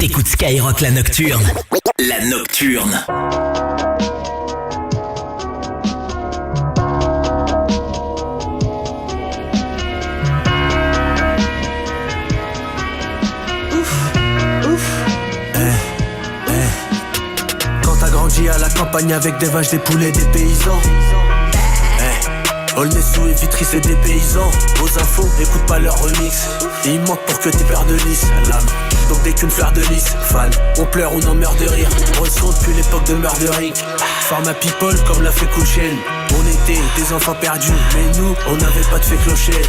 T'écoutes Skyrock la Nocturne. La Nocturne. Quand t'as grandi à la campagne avec des vaches, des poulets, des paysans. Aulnay-sous et Vitry c'est des paysans. Aux infos, écoute pas leur remix. Ils mentent pour que t'es père de lys. L'âme, donc dès qu'une fleur de lys. Fan, on pleure ou on meurt de rire. Ressent depuis l'époque de Murdering. Format people comme l'a fait Cool Chain. On était des enfants perdus, mais nous, on n'avait pas de fait clocher.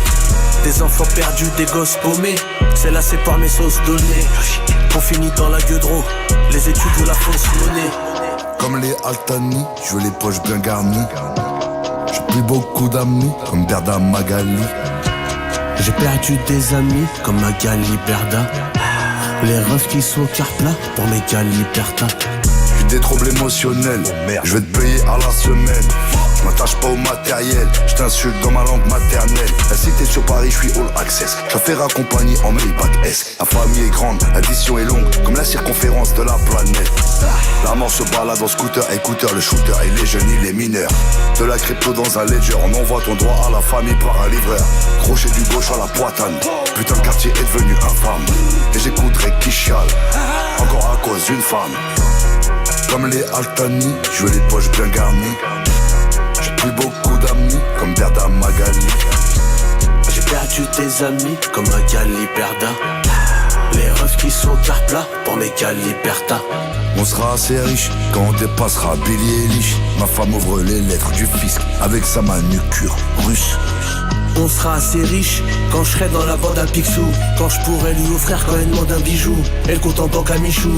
Des enfants perdus, des gosses paumés. C'est là c'est par mes sauces données. On finit dans la gueule de ro. Les études ou la fausse monnaie. Comme les Altani, je veux les poches bien garnies. J'ai plus beaucoup d'amis comme Berda Magali. J'ai perdu des amis comme Magali Berda. Les refs qui sont au quart plat pour mes Galiberta. J'ai des troubles émotionnels, je vais te payer à la semaine. Je m'attache pas au matériel, je t'insulte dans ma langue maternelle. La cité sur Paris, je suis all access. Je fais accompagner en Maybach S. La famille est grande, l'addition est longue, comme la circonférence de la planète. La mort se balade en scooter, écouteur, le shooter, il est jeune, il est mineur. De la crypto dans un ledger, on envoie ton droit à la famille par un livreur. Crochet du gauche à la poitrine, putain le quartier est devenu infâme. Et j'écouterai qui chiale, encore à cause d'une femme. Comme les Altani, je veux les poches bien garnies. J'ai plus beaucoup d'amis comme Berda Magali. J'ai perdu des amis comme Magali Berda. Les refs qui sont au quart plat pour mes Galiberta. On sera assez riche quand on dépassera Billy Eilish. Ma femme ouvre les lettres du fisc avec sa manucure russe. On sera assez riche quand je serai dans la bande à Picsou. Quand je pourrai lui offrir quand elle demande un bijou. Et le compte en banque à Michou.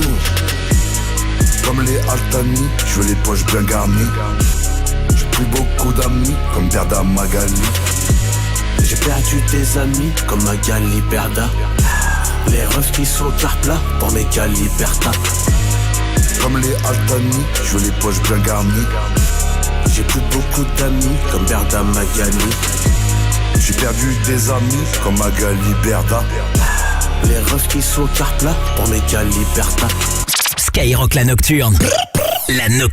Comme les Altani, je veux les poches bien garnies. J'ai plus beaucoup d'amis comme Berda Magali. J'ai perdu des amis comme Magali Berda. Les refs qui sont au quart plat pour mes Galiberta. Comme les Altani, je veux les poches bien garnies. J'ai plus beaucoup d'amis comme Berda Magali. J'ai perdu des amis comme Magali Berda. Les refs qui sont au quart plat pour mes Galiberta. Skyrock la Nocturne. La Nocturne.